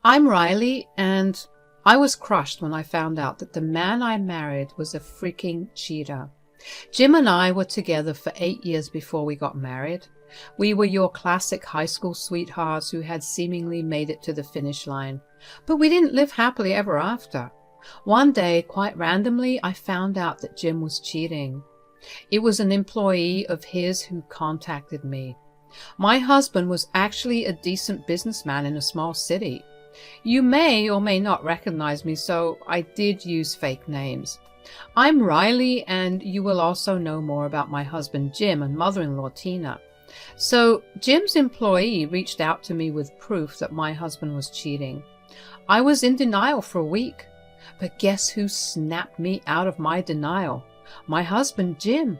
I'm Riley, and I was crushed when I found out that the man I married was a freaking cheater. Jim and I were together for 8 years before we got married. We were your classic high school sweethearts who had seemingly made it to the finish line. But we didn't live happily ever after. One day, quite randomly, I found out that Jim was cheating. It was an employee of his who contacted me. My husband was actually a decent businessman in a small city. You may or may not recognize me, so I did use fake names. I'm Riley, and you will also know more about my husband Jim and mother-in-law Tina. So Jim's employee reached out to me with proof that my husband was cheating. I was in denial for a week, but guess who snapped me out of my denial? My husband Jim.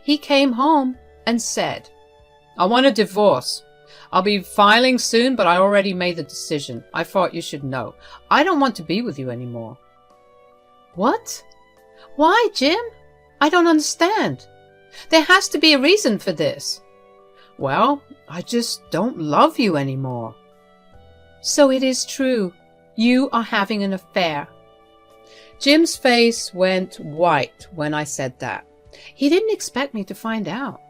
He came home and said, "I want a divorce. I'll be filing soon, but I already made the decision. I thought you should know. I don't want to be with you anymore." What? Why, Jim? I don't understand. There has to be a reason for this. Well, I just don't love you anymore. So it is true. You are having an affair. Jim's face went white when I said that. He didn't expect me to find out.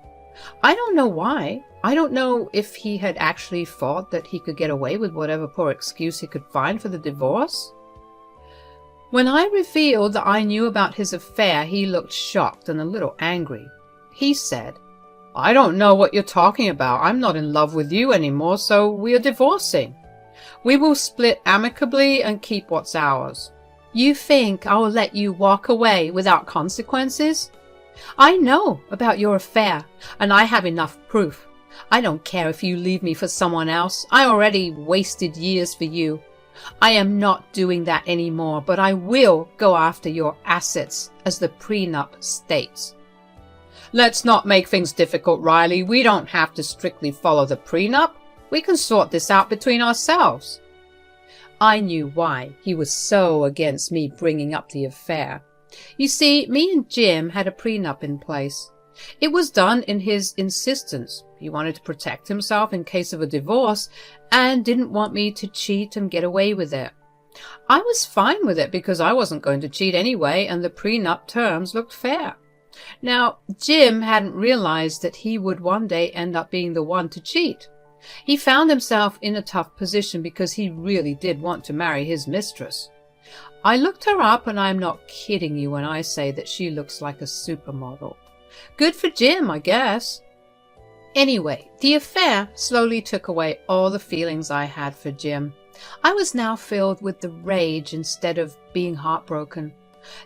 I don't know why. I don't know if he had actually thought that he could get away with whatever poor excuse he could find for the divorce. When I revealed that I knew about his affair, he looked shocked and a little angry. He said, "I don't know what you're talking about. I'm not in love with you anymore, so we are divorcing. We will split amicably and keep what's ours." You think I will let you walk away without consequences? I know about your affair, and I have enough proof. I don't care if you leave me for someone else. I already wasted years for you. I am not doing that anymore, but I will go after your assets, as the prenup states. Let's not make things difficult, Riley. We don't have to strictly follow the prenup. We can sort this out between ourselves. I knew why he was so against me bringing up the affair. You see, me and Jim had a prenup in place. It was done in his insistence. He wanted to protect himself in case of a divorce and didn't want me to cheat and get away with it. I was fine with it because I wasn't going to cheat anyway, and the prenup terms looked fair. Now, Jim hadn't realized that he would one day end up being the one to cheat. He found himself in a tough position because he really did want to marry his mistress. I looked her up, and I'm not kidding you when I say that she looks like a supermodel. Good for Jim, I guess. Anyway, the affair slowly took away all the feelings I had for Jim. I was now filled with the rage instead of being heartbroken.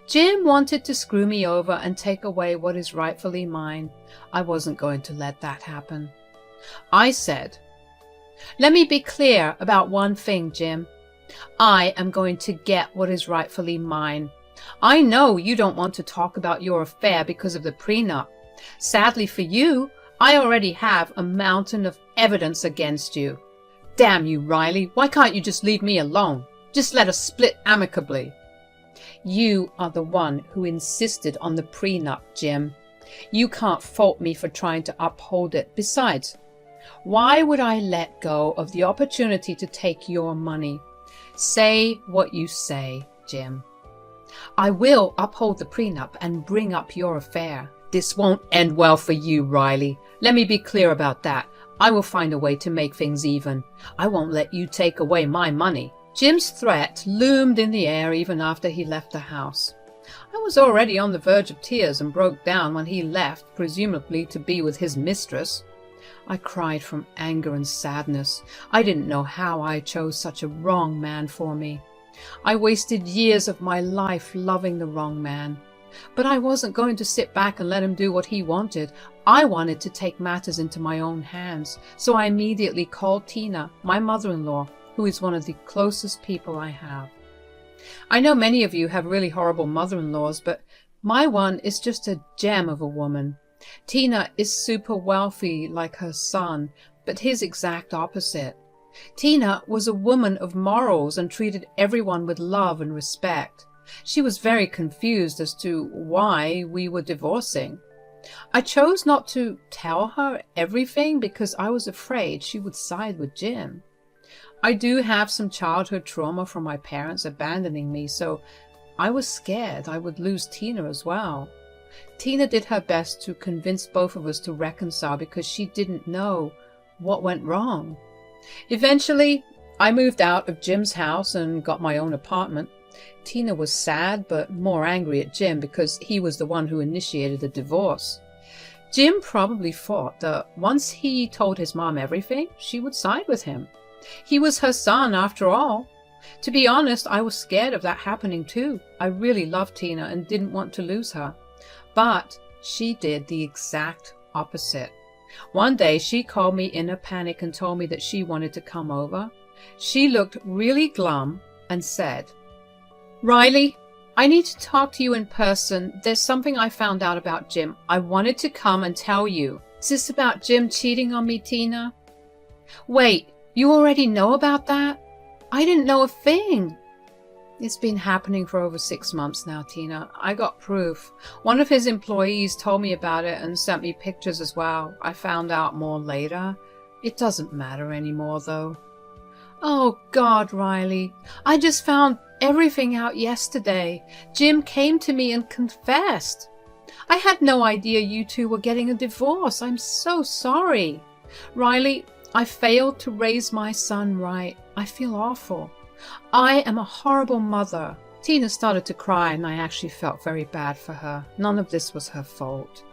Jim wanted to screw me over and take away what is rightfully mine. I wasn't going to let that happen. I said, "Let me be clear about one thing, Jim. I am going to get what is rightfully mine. I know you don't want to talk about your affair because of the prenup. Sadly for you, I already have a mountain of evidence against you. Damn you, Riley, why can't you just leave me alone? Just let us split amicably." You are the one who insisted on the prenup, Jim. You can't fault me for trying to uphold it. Besides, why would I let go of the opportunity to take your money? Say what you say, Jim. I will uphold the prenup and bring up your affair. This won't end well for you, Riley. Let me be clear about that. I will find a way to make things even. I won't let you take away my money. Jim's threat loomed in the air even after he left the house. I was already on the verge of tears and broke down when he left, presumably to be with his mistress. I cried from anger and sadness. I didn't know how I chose such a wrong man for me. I wasted years of my life loving the wrong man. But I wasn't going to sit back and let him do what he wanted. I wanted to take matters into my own hands, so I immediately called Tina, my mother-in-law, who is one of the closest people I have. I know many of you have really horrible mother-in-laws, but my one is just a gem of a woman. Tina is super wealthy like her son, but his exact opposite. Tina was a woman of morals and treated everyone with love and respect. She was very confused as to why we were divorcing. I chose not to tell her everything because I was afraid she would side with Jim. I do have some childhood trauma from my parents abandoning me, so I was scared I would lose Tina as well. Tina did her best to convince both of us to reconcile because she didn't know what went wrong. Eventually, I moved out of Jim's house and got my own apartment. Tina was sad but more angry at Jim because he was the one who initiated the divorce. Jim probably thought that once he told his mom everything, she would side with him. He was her son after all. To be honest, I was scared of that happening too. I really loved Tina and didn't want to lose her. But she did the exact opposite. One day she called me in a panic and told me that she wanted to come over. She looked really glum and said, "Riley, I need to talk to you in person. There's something I found out about Jim. I wanted to come and tell you." "Is this about Jim cheating on me, Tina?" "Wait, you already know about that? I didn't know a thing." "It's been happening for over 6 months now, Tina. I got proof. One of his employees told me about it and sent me pictures as well. I found out more later. It doesn't matter anymore, though." "Oh, God, Riley. I just found everything out yesterday. Jim came to me and confessed. I had no idea you two were getting a divorce. I'm so sorry. Riley, I failed to raise my son right. I feel awful. I am a horrible mother." Tina started to cry and I actually felt very bad for her. None of this was her fault.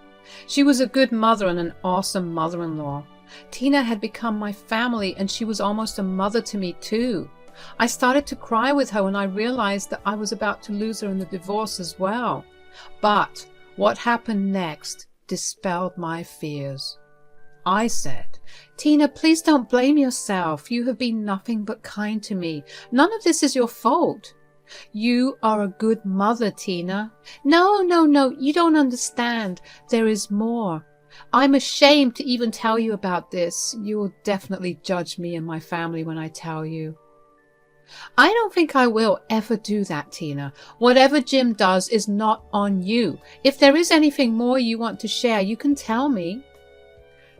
She was a good mother and an awesome mother-in-law. Tina had become my family and she was almost a mother to me too. I started to cry with her when I realized that I was about to lose her in the divorce as well. But what happened next dispelled my fears. I said, "Tina, please don't blame yourself. You have been nothing but kind to me. None of this is your fault." "You are a good mother, Tina." No, you don't understand. There is more. I'm ashamed to even tell you about this. You will definitely judge me and my family when I tell you." "I don't think I will ever do that, Tina. Whatever Jim does is not on you. If there is anything more you want to share, you can tell me."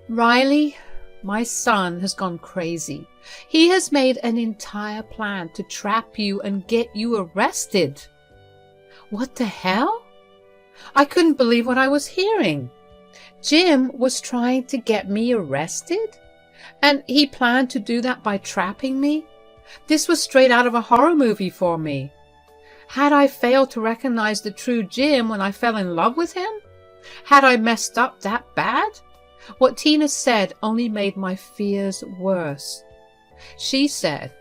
"Riley, my son has gone crazy. He has made an entire plan to trap you and get you arrested." "What the hell?" I couldn't believe what I was hearing. Jim was trying to get me arrested? And he planned to do that by trapping me? This was straight out of a horror movie for me. Had I failed to recognize the true Jim when I fell in love with him? Had I messed up that bad? What Tina said only made my fears worse. She said,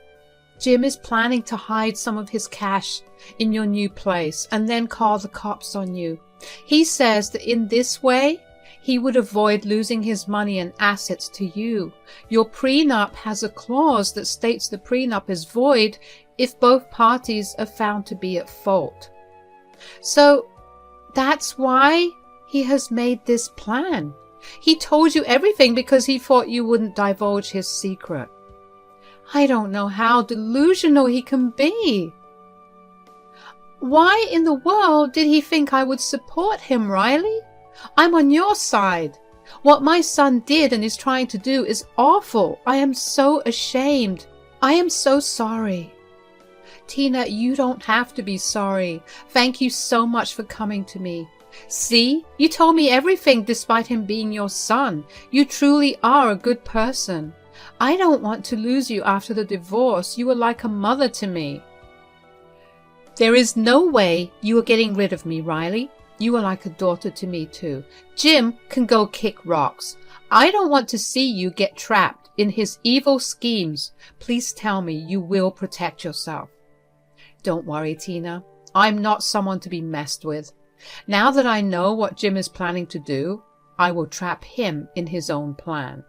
"Jim is planning to hide some of his cash in your new place and then call the cops on you. He says that in this way, he would avoid losing his money and assets to you. Your prenup has a clause that states the prenup is void if both parties are found to be at fault. So that's why he has made this plan. He told you everything because he thought you wouldn't divulge his secret. I don't know how delusional he can be. Why in the world did he think I would support him, Riley? I'm on your side. What my son did and is trying to do is awful. I am so ashamed. I am so sorry." "Tina, you don't have to be sorry. Thank you so much for coming to me. See, you told me everything despite him being your son. You truly are a good person. I don't want to lose you after the divorce. You were like a mother to me." "There is no way you are getting rid of me, Riley. You are like a daughter to me too. Jim can go kick rocks. I don't want to see you get trapped in his evil schemes. Please tell me you will protect yourself." "Don't worry, Tina. I'm not someone to be messed with. Now that I know what Jim is planning to do, I will trap him in his own plan."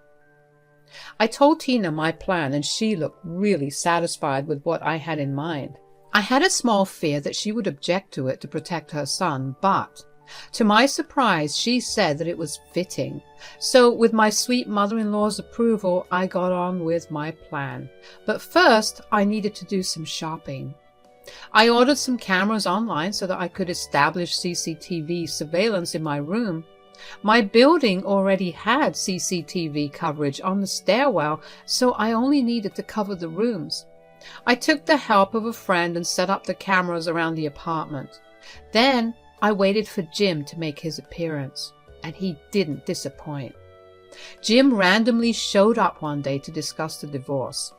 I told Tina my plan and she looked really satisfied with what I had in mind. I had a small fear that she would object to it to protect her son, but to my surprise she said that it was fitting. So with my sweet mother-in-law's approval, I got on with my plan. But first I needed to do some shopping. I ordered some cameras online so that I could establish CCTV surveillance in my room. My building already had CCTV coverage on the stairwell, so I only needed to cover the rooms. I took the help of a friend and set up the cameras around the apartment. Then I waited for Jim to make his appearance, and he didn't disappoint. Jim randomly showed up one day to discuss the divorce.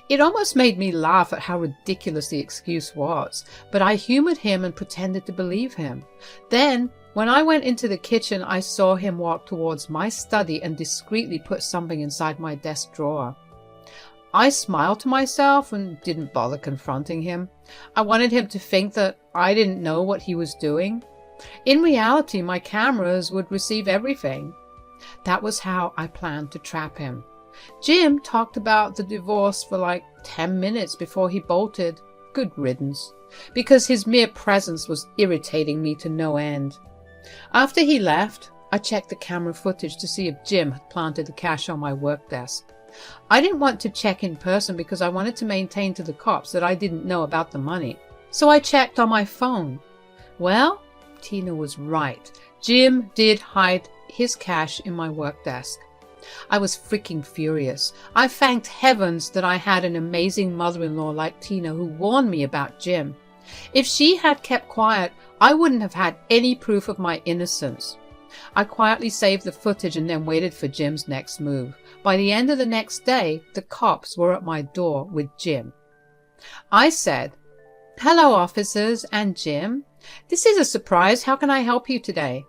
It almost made me laugh at how ridiculous the excuse was, but I humored him and pretended to believe him. Then, when I went into the kitchen, I saw him walk towards my study and discreetly put something inside my desk drawer. I smiled to myself and didn't bother confronting him. I wanted him to think that I didn't know what he was doing. In reality, my cameras would receive everything. That was how I planned to trap him. Jim talked about the divorce for like 10 minutes before he bolted. Good riddance, because his mere presence was irritating me to no end. After he left, I checked the camera footage to see if Jim had planted the cash on my work desk. I didn't want to check in person because I wanted to maintain to the cops that I didn't know about the money. So I checked on my phone. Well, Tina was right. Jim did hide his cash in my work desk. I was freaking furious. I thanked heavens that I had an amazing mother-in-law like Tina who warned me about Jim. If she had kept quiet, I wouldn't have had any proof of my innocence. I quietly saved the footage and then waited for Jim's next move. By the end of the next day, the cops were at my door with Jim. I said, "Hello, officers and Jim. This is a surprise. How can I help you today?"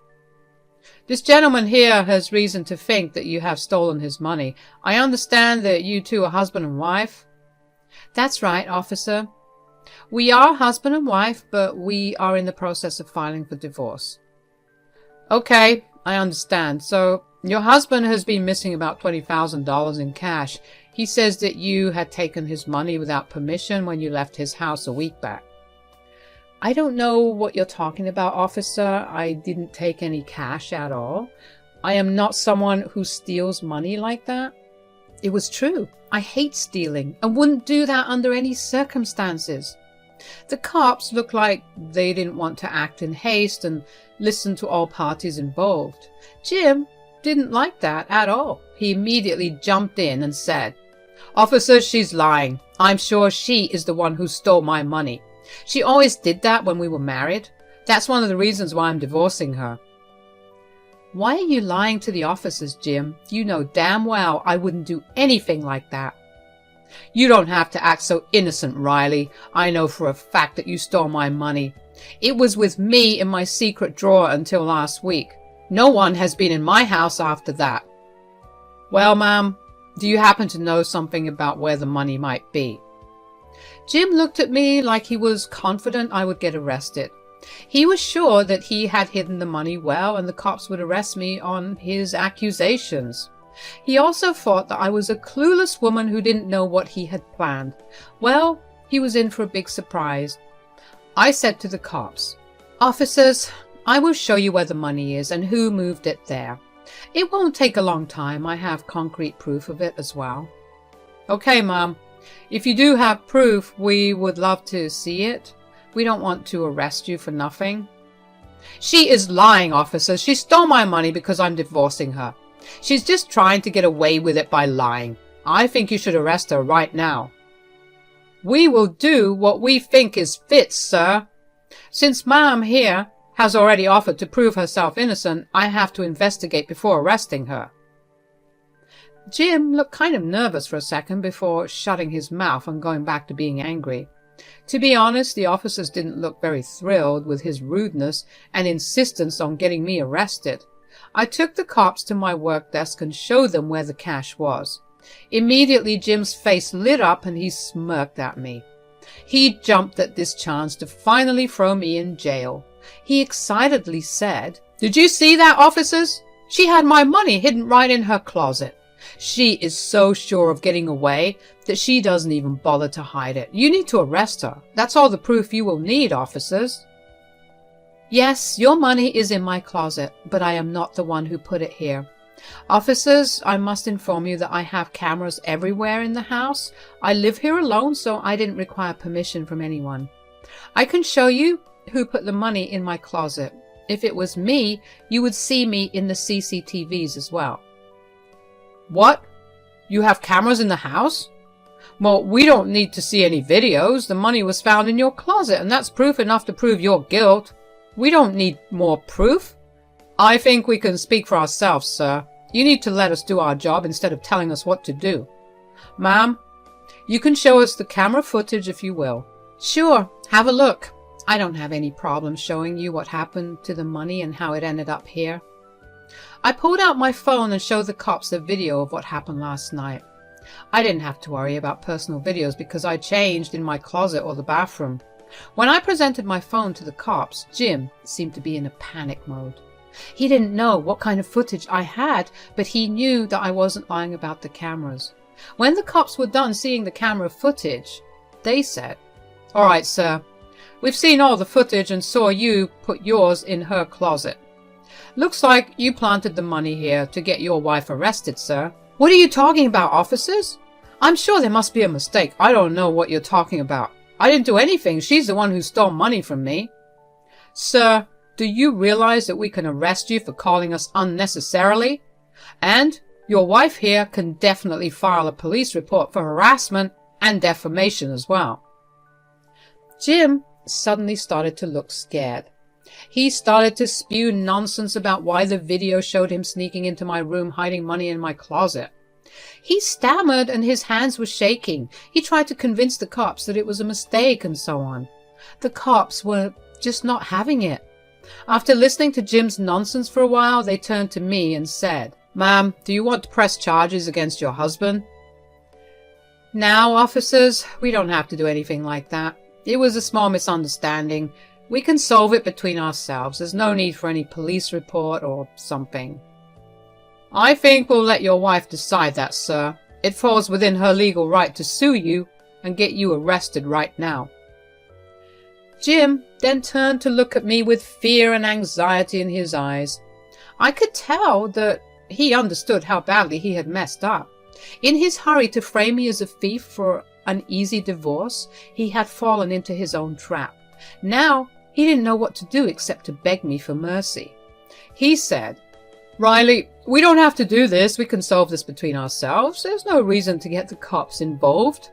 "This gentleman here has reason to think that you have stolen his money. I understand that you two are husband and wife." "That's right, officer. We are husband and wife, but we are in the process of filing for divorce." "Okay, I understand. So your husband has been missing about $20,000 in cash. He says that you had taken his money without permission when you left his house a week back." "I don't know what you're talking about, officer. I didn't take any cash at all. I am not someone who steals money like that." It was true. I hate stealing and wouldn't do that under any circumstances. The cops looked like they didn't want to act in haste and listen to all parties involved. Jim didn't like that at all. He immediately jumped in and said, "Officer, she's lying. I'm sure she is the one who stole my money. She always did that when we were married. That's one of the reasons why I'm divorcing her." "Why are you lying to the officers, Jim? You know damn well I wouldn't do anything like that." "You don't have to act so innocent, Riley. I know for a fact that you stole my money. It was with me in my secret drawer until last week. No one has been in my house after that." "Well, ma'am, do you happen to know something about where the money might be?" Jim looked at me like he was confident I would get arrested. He was sure that he had hidden the money well and the cops would arrest me on his accusations. He also thought that I was a clueless woman who didn't know what he had planned. Well, he was in for a big surprise. I said to the cops, "Officers, I will show you where the money is and who moved it there. It won't take a long time. I have concrete proof of it as well." "Okay, Mom. If you do have proof, we would love to see it. We don't want to arrest you for nothing." "She is lying, officer. She stole my money because I'm divorcing her. She's just trying to get away with it by lying. I think you should arrest her right now." "We will do what we think is fit, sir. Since Ma'am here has already offered to prove herself innocent, I have to investigate before arresting her." Jim looked kind of nervous for a second before shutting his mouth and going back to being angry. To be honest, the officers didn't look very thrilled with his rudeness and insistence on getting me arrested. I took the cops to my work desk and showed them where the cash was. Immediately, Jim's face lit up and he smirked at me. He jumped at this chance to finally throw me in jail. He excitedly said, "Did you see that, officers? She had my money hidden right in her closet. She is so sure of getting away that she doesn't even bother to hide it. You need to arrest her. That's all the proof you will need, officers." "Yes, your money is in my closet, but I am not the one who put it here. Officers, I must inform you that I have cameras everywhere in the house. I live here alone, so I didn't require permission from anyone. I can show you who put the money in my closet. If it was me, you would see me in the CCTVs as well. What? You have cameras in the house? Well, we don't need to see any videos. The money was found in your closet, and that's proof enough to prove your guilt. We don't need more proof. I think we can speak for ourselves, sir. You need to let us do our job instead of telling us what to do. Ma'am, you can show us the camera footage if you will. Sure, have a look. I don't have any problem showing you what happened to the money and how it ended up here. I pulled out my phone and showed the cops a video of what happened last night. I didn't have to worry about personal videos because I changed in my closet or the bathroom. When I presented my phone to the cops, Jim seemed to be in a panic mode. He didn't know what kind of footage I had, but he knew that I wasn't lying about the cameras. When the cops were done seeing the camera footage, they said, "All right, sir. We've seen all the footage and saw you put yours in her closet. Looks like you planted the money here to get your wife arrested, sir." "What are you talking about, officers? I'm sure there must be a mistake. I don't know what you're talking about. I didn't do anything. She's the one who stole money from me." "Sir, do you realize that we can arrest you for calling us unnecessarily? And your wife here can definitely file a police report for harassment and defamation as well." Jim suddenly started to look scared. He started to spew nonsense about why the video showed him sneaking into my room, hiding money in my closet. He stammered and his hands were shaking. He tried to convince the cops that it was a mistake and so on. The cops were just not having it. After listening to Jim's nonsense for a while, they turned to me and said, "Ma'am, do you want to press charges against your husband?" "Now, officers, we don't have to do anything like that. It was a small misunderstanding. We can solve it between ourselves. There's no need for any police report or something." "I think we'll let your wife decide that, sir. It falls within her legal right to sue you and get you arrested right now." Jim then turned to look at me with fear and anxiety in his eyes. I could tell that he understood how badly he had messed up. In his hurry to frame me as a thief for an easy divorce, he had fallen into his own trap. Now he didn't know what to do except to beg me for mercy. He said, "Riley, we don't have to do this. We can solve this between ourselves. There's no reason to get the cops involved."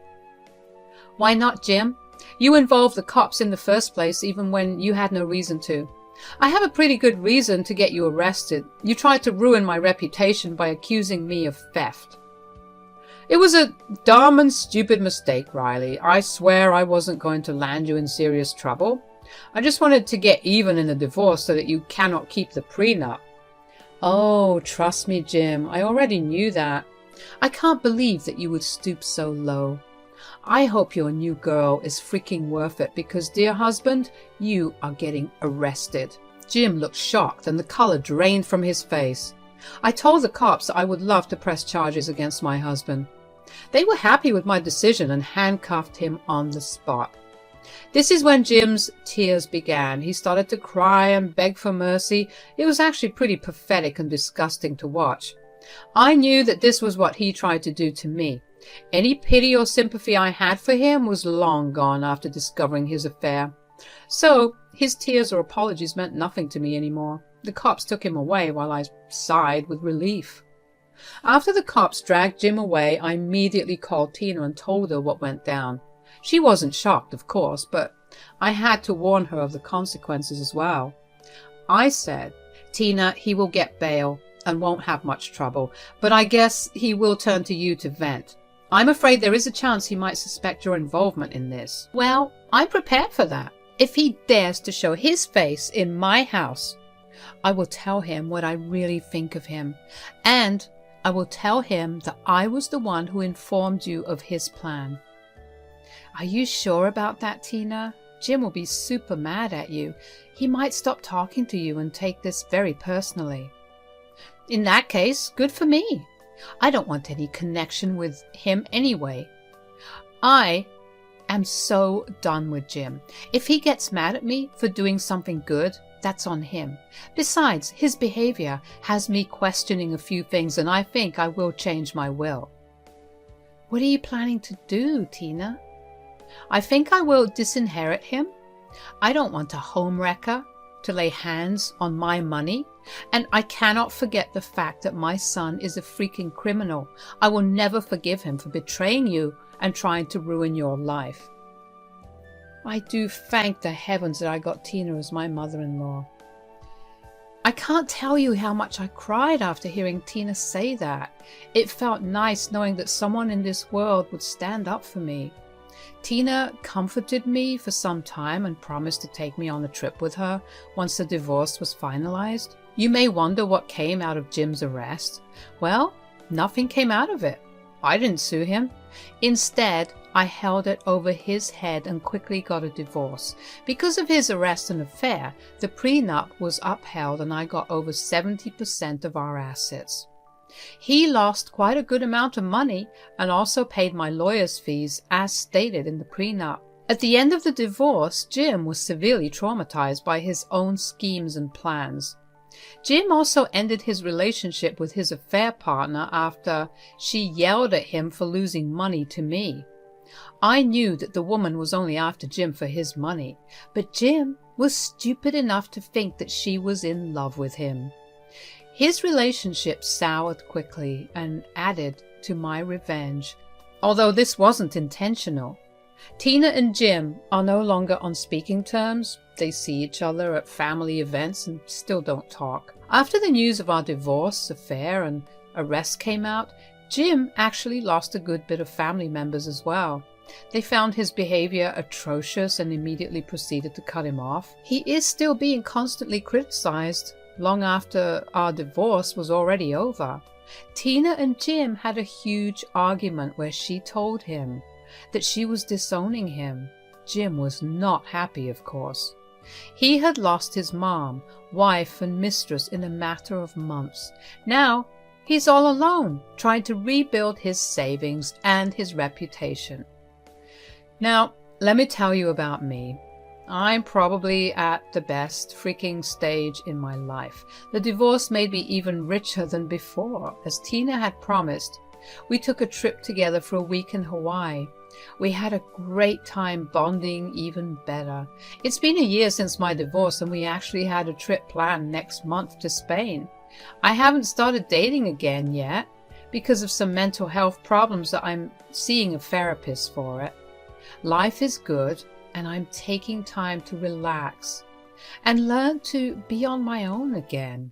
"Why not, Jim? You involved the cops in the first place even when you had no reason to. I have a pretty good reason to get you arrested. You tried to ruin my reputation by accusing me of theft." "It was a dumb and stupid mistake, Riley. I swear I wasn't going to land you in serious trouble. I just wanted to get even in the divorce so that you cannot keep the prenup." "Oh, trust me, Jim. I already knew that. I can't believe that you would stoop so low. I hope your new girl is freaking worth it because, dear husband, you are getting arrested." Jim looked shocked and the color drained from his face. I told the cops that I would love to press charges against my husband. They were happy with my decision and handcuffed him on the spot. This is when Jim's tears began. He started to cry and beg for mercy. It was actually pretty pathetic and disgusting to watch. I knew that this was what he tried to do to me. Any pity or sympathy I had for him was long gone after discovering his affair. So his tears or apologies meant nothing to me anymore. The cops took him away while I sighed with relief. After the cops dragged Jim away, I immediately called Tina and told her what went down. She wasn't shocked, of course, but I had to warn her of the consequences as well. I said, "Tina, he will get bail and won't have much trouble, but I guess he will turn to you to vent. I'm afraid there is a chance he might suspect your involvement in this." "Well, I'm prepared for that. If he dares to show his face in my house, I will tell him what I really think of him, and I will tell him that I was the one who informed you of his plan." "Are you sure about that, Tina? Jim will be super mad at you. He might stop talking to you and take this very personally." "In that case, good for me. I don't want any connection with him anyway. I am so done with Jim. If he gets mad at me for doing something good, that's on him. Besides, his behavior has me questioning a few things, and I think I will change my will." "What are you planning to do, Tina?" "I think I will disinherit him. I don't want a homewrecker. to lay hands on my money, and I cannot forget the fact that my son is a freaking criminal. I will never forgive him for betraying you and trying to ruin your life. I do thank the heavens that I got Tina as my mother-in-law. I can't tell you how much I cried after hearing Tina say that. It felt nice knowing that someone in this world would stand up for me. Tina comforted me for some time and promised to take me on a trip with her once the divorce was finalized. You may wonder what came out of Jim's arrest. Well, nothing came out of it. I didn't sue him. Instead, I held it over his head and quickly got a divorce. Because of his arrest and affair, the prenup was upheld and I got over 70% of our assets. He lost quite a good amount of money and also paid my lawyer's fees as stated in the prenup. At the end of the divorce, Jim was severely traumatized by his own schemes and plans. Jim also ended his relationship with his affair partner after she yelled at him for losing money to me. I knew that the woman was only after Jim for his money, but Jim was stupid enough to think that she was in love with him. His relationship soured quickly and added to my revenge, although this wasn't intentional. Tina and Jim are no longer on speaking terms. They see each other at family events and still don't talk. After the news of our divorce, affair, and arrest came out, Jim actually lost a good bit of family members as well. They found his behavior atrocious and immediately proceeded to cut him off. He is still being constantly criticized long after our divorce was already over. Tina and Jim had a huge argument where she told him that she was disowning him. Jim was not happy, of course. He had lost his mom, wife, and mistress in a matter of months. Now he's all alone, trying to rebuild his savings and his reputation. Now, let me tell you about me. I'm probably at the best freaking stage in my life. The divorce made me even richer than before. As Tina had promised, we took a trip together for a week in Hawaii. We had a great time bonding even better. It's been a year since my divorce and we actually had a trip planned next month to Spain. I haven't started dating again yet because of some mental health problems that I'm seeing a therapist for it. Life is good and I'm taking time to relax and learn to be on my own again.